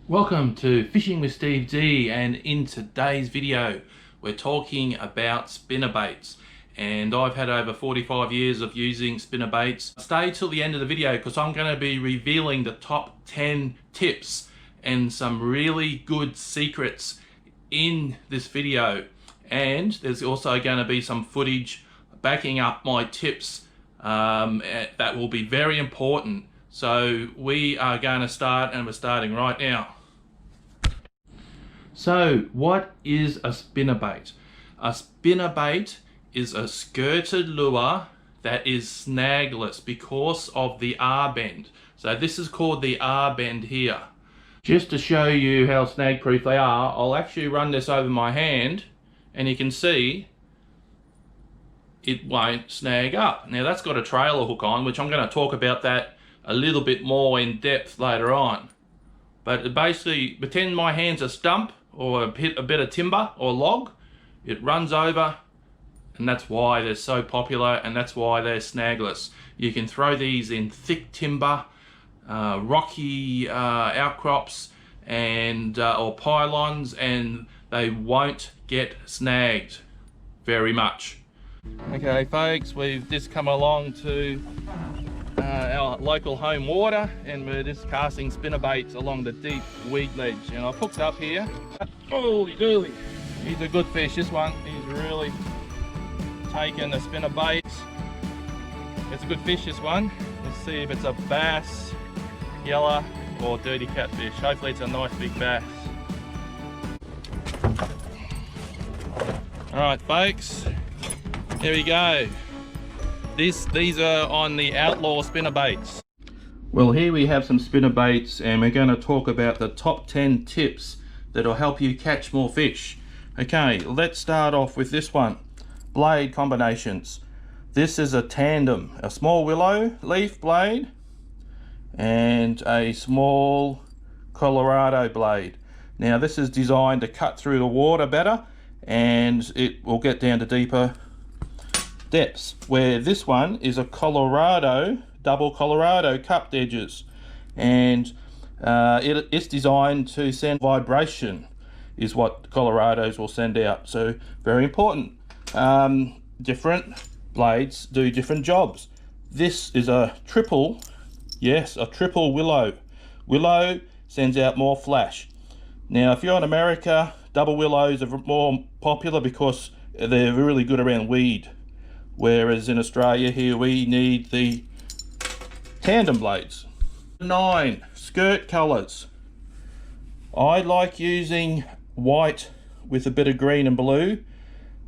Welcome to Fishing with Steve D, and in today's video we're talking about spinnerbaits, and I've had over 45 years of using spinnerbaits. Stay till the end of the video because I'm going to be revealing the top 10 tips and some really good secrets in this video, and there's also going to be some footage backing up my tips that will be very important. So we are going to start, and we're starting right now. So what is a spinnerbait? A spinnerbait is a skirted lure that is snagless because of the R-bend. So this is called the R-bend here. Just to show you how snag proof they are, I'll actually run this over my hand and you can see it won't snag up. Now that's got a trailer hook on, which I'm going to talk about that a little bit more in depth later on. But basically, pretend my hand's a stump or a bit of timber or log. It runs over, and that's why they're so popular, and that's why they're snagless. You can throw these in thick timber, rocky outcrops, and or pylons, and they won't get snagged very much. Okay folks, we've just come along to our local home water, and we're just casting spinnerbaits along the deep weed ledge, and I've hooked up here. Holy dooly, he's a good fish, this one. He's really taken the spinnerbaits. It's a good fish, this one. Let's see if it's a bass, yellow, or dirty catfish. Hopefully it's a nice big bass. Alright folks, here we go. These are on the outlaw spinnerbaits. Well, here we have some spinnerbaits, and we're going to talk about the top 10 tips that'll help you catch more fish. Okay, let's start off with this one. Blade combinations. This is a tandem, a small willow leaf blade and a small Colorado blade. Now this is designed to cut through the water better, and it will get down to deeper depths, where this one is a double Colorado cupped edges, and it's designed to send vibration, is what Colorados will send out. So very important. Different blades do different jobs. This is a triple, yes, a triple willow. Willow sends out more flash. Now if you're in America, double willows are more popular because they're really good around weed. Whereas in Australia here we need the tandem blades. 9, skirt colours. I like using white with a bit of green and blue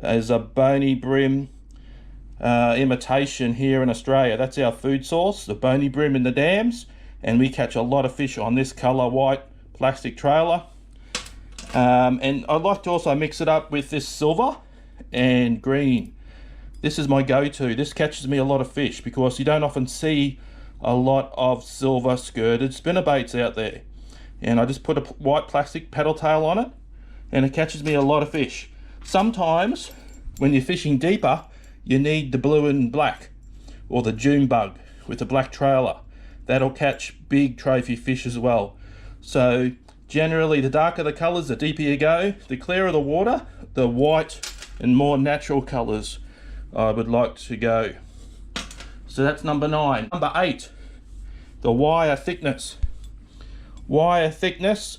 as a bony brim imitation here in Australia. That's our food source, the bony brim in the dams, and we catch a lot of fish on this colour white plastic trailer. And I like to also mix it up with this silver and green. This is my go-to. This catches me a lot of fish because you don't often see a lot of silver skirted spinnerbaits out there. And I just put a white plastic paddle tail on it, and it catches me a lot of fish. Sometimes when you're fishing deeper, you need the blue and black, or the June bug with the black trailer. That'll catch big trophy fish as well. So generally the darker the colours, the deeper you go. The clearer the water, the white and more natural colours I would like to go. So that's number 9. Number 8, the wire thickness. Wire thickness,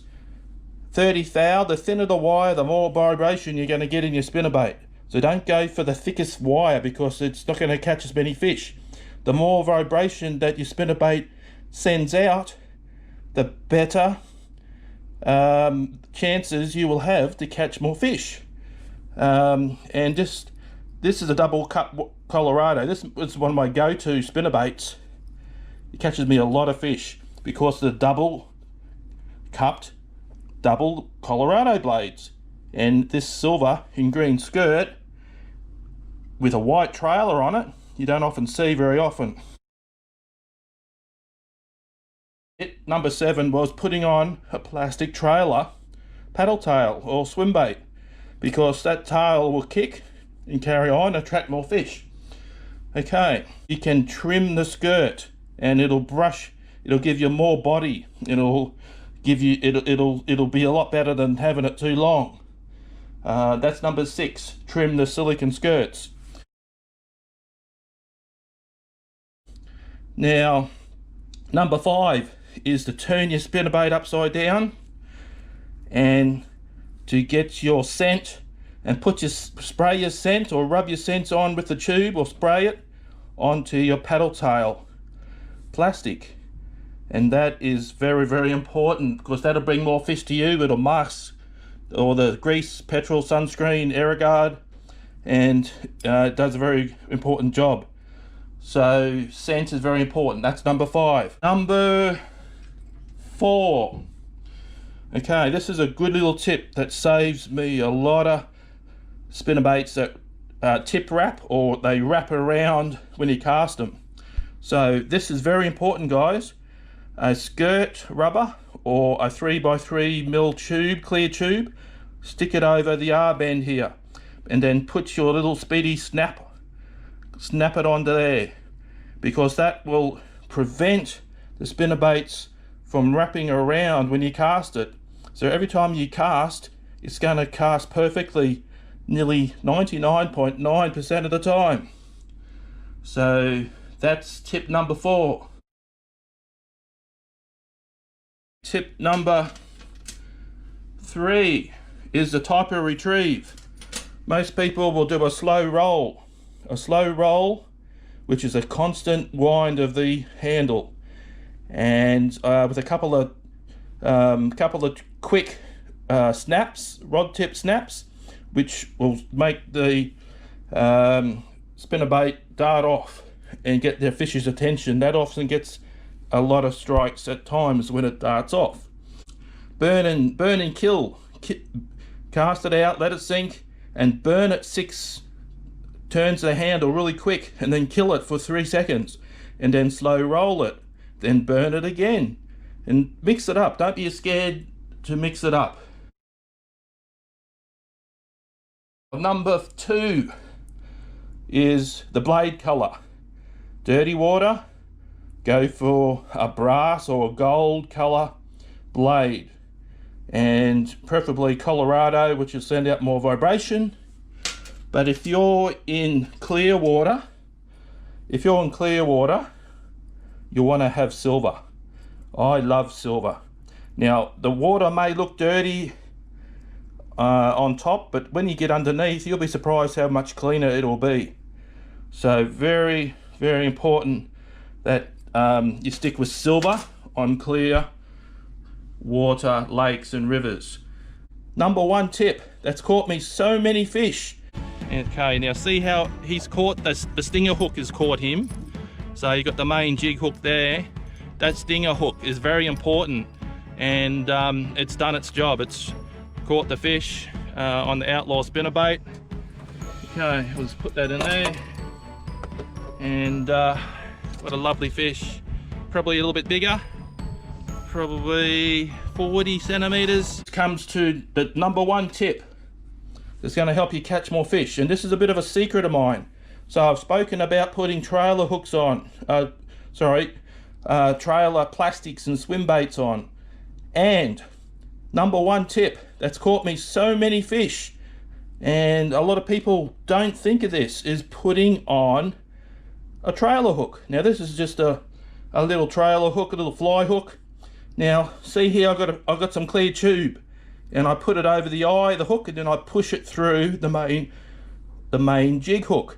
30 thou. The thinner the wire, the more vibration you're going to get in your spinnerbait. So don't go for the thickest wire because it's not going to catch as many fish. The more vibration that your spinnerbait sends out, the better chances you will have to catch more fish. And this is a double cup Colorado. This is one of my go-to spinnerbaits. It catches me a lot of fish because of the double cupped double Colorado blades, and this silver and green skirt with a white trailer on it you don't often see very often. Number 7 was putting on a plastic trailer paddle tail or swim bait, because that tail will kick and carry on, attract more fish. Okay, you can trim the skirt and it'll give you more body. It'll give you, it'll be a lot better than having it too long. That's number 6, trim the silicone skirts. Now, number 5 is to turn your spinnerbait upside down and to get your scent and spray your scent or rub your scent on with the tube or spray it onto your paddle tail plastic. And that is very, very important because that'll bring more fish to you. It'll mask all the grease, petrol, sunscreen, air guard, and it does a very important job. So scent is very important. That's number 5. Number 4. Okay, this is a good little tip that saves me a lot of spinnerbaits that tip wrap, or they wrap around when you cast them. So this is very important, guys. A skirt rubber or a 3x3mm tube, clear tube, stick it over the R-bend here, and then put your little speedy snap it onto there, because that will prevent the spinnerbaits from wrapping around when you cast it. So every time you cast, it's going to cast perfectly nearly 99.9% of the time. So that's tip number 4. Tip number 3 is the type of retrieve. Most people will do a slow roll. A slow roll, which is a constant wind of the handle, and with a couple of quick snaps, rod tip snaps, which will make the spinnerbait dart off and get their fish's attention. That often gets a lot of strikes at times when it darts off. Burn and kill. Cast it out, let it sink, and burn it 6 turns the handle really quick, and then kill it for 3 seconds, and then slow roll it, then burn it again, and mix it up. Don't be scared to mix it up. Number 2 is the blade color. Dirty water, go for a brass or a gold color blade, and preferably Colorado, which will send out more vibration. But if you're in clear water, you want to have silver. I love silver. Now, the water may look dirty on top, but when you get underneath, you'll be surprised how much cleaner it'll be. So very, very important that you stick with silver on clear water, lakes and rivers. Number 1 tip that's caught me so many fish. Okay, now see how he's caught, the stinger hook has caught him. So you got the main jig hook there. That stinger hook is very important, and it's done its job. It's caught the fish on the Outlaw spinnerbait. Okay, let's put that in there. And what a lovely fish. Probably a little bit bigger, probably 40 centimeters. Comes to the number 1 tip that's going to help you catch more fish, and this is a bit of a secret of mine. So I've spoken about putting trailer hooks on, trailer plastics and swim baits on, and number 1 tip that's caught me so many fish, and a lot of people don't think of this, is putting on a trailer hook. Now this is just a little trailer hook, a little fly hook. Now see here, I've got some clear tube, and I put it over the eye of the hook, and then I push it through the main jig hook,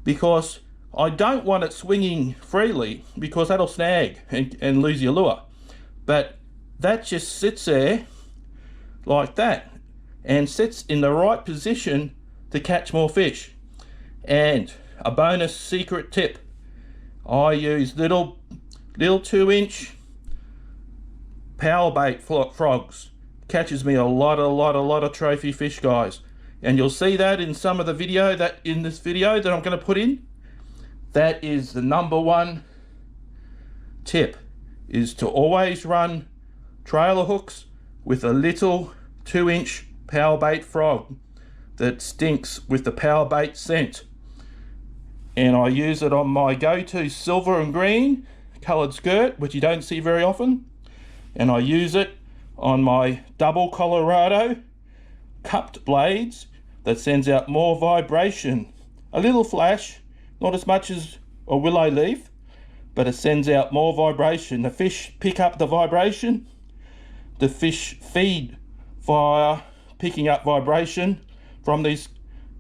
because I don't want it swinging freely, because that'll snag and lose your lure. But that just sits there like that and sits in the right position to catch more fish. And a bonus secret tip, I use little 2-inch power bait frogs. Catches me a lot of trophy fish, guys, and you'll see that in some of the video in this video that I'm going to put in. That is the number 1 tip, is to always run trailer hooks with a little 2-inch power bait frog that stinks with the power bait scent. And I use it on my go-to silver and green colored skirt, which you don't see very often, and I use it on my double Colorado cupped blades that sends out more vibration. A little flash, not as much as a willow leaf, but it sends out more vibration. The fish pick up the vibration. The fish feed via picking up vibration from these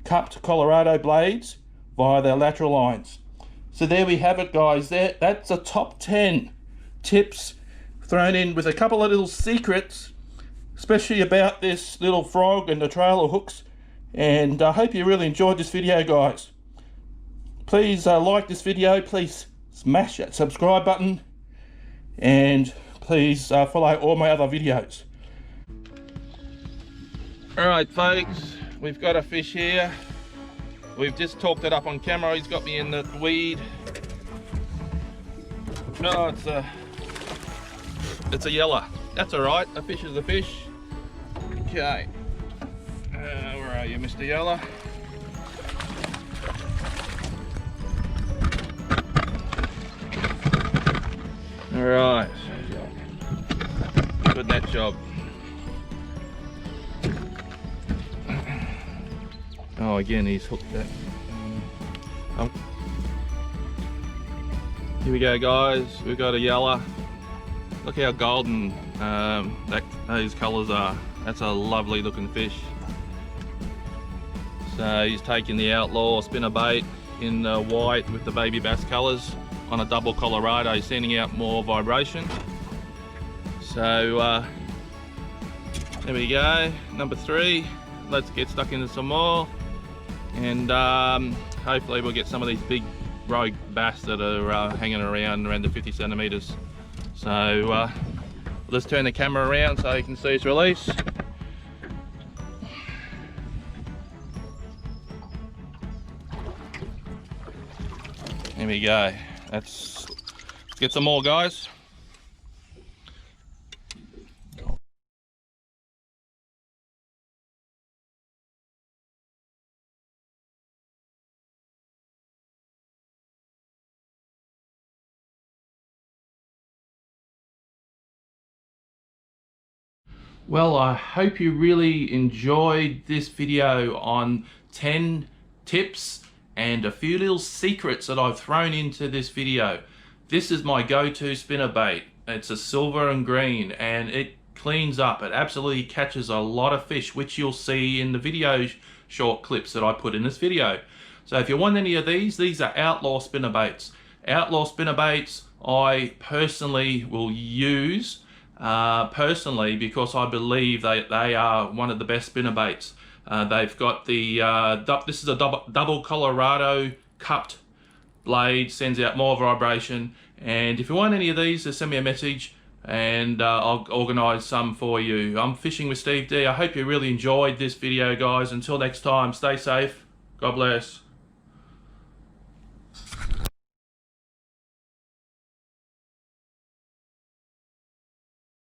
cupped Colorado blades via their lateral lines. So there we have it, guys. That's a top 10 tips thrown in with a couple of little secrets, especially about this little frog and the trailer hooks. And I hope you really enjoyed this video, guys. Please like this video, please smash that subscribe button, and please follow all my other videos. Alright folks, we've got a fish here. We've just talked it up on camera. He's got me in the weed. No, it's a yeller. That's alright, a fish is a fish. Okay, where are you, Mr. Yeller? Alright, good net job. Oh, again, he's hooked that. Here we go, guys. We've got a yeller. Look how golden those colours are. That's a lovely looking fish. So he's taking the outlaw spinnerbait in white with the baby bass colours on a double Colorado, sending out more vibration. So there we go, number 3. Let's get stuck into some more, and hopefully we'll get some of these big rogue bass that are hanging around the 50 centimeters. So let's turn the camera around so you can see its release. Here we go. Let's get some more, guys. Well, I hope you really enjoyed this video on 10 tips and a few little secrets that I've thrown into this video. This is my go-to spinnerbait. It's a silver and green, and it cleans up. It absolutely catches a lot of fish, which you'll see in the video short clips that I put in this video. So if you want any of these are outlaw spinnerbaits. Outlaw spinnerbaits I personally will use because I believe they are one of the best spinnerbaits. They've got the this is a double Colorado cupped blade, sends out more vibration. And if you want any of these, just send me a message and I'll organise some for you. I'm fishing with Steve D. I hope you really enjoyed this video, guys. Until next time, stay safe. God bless.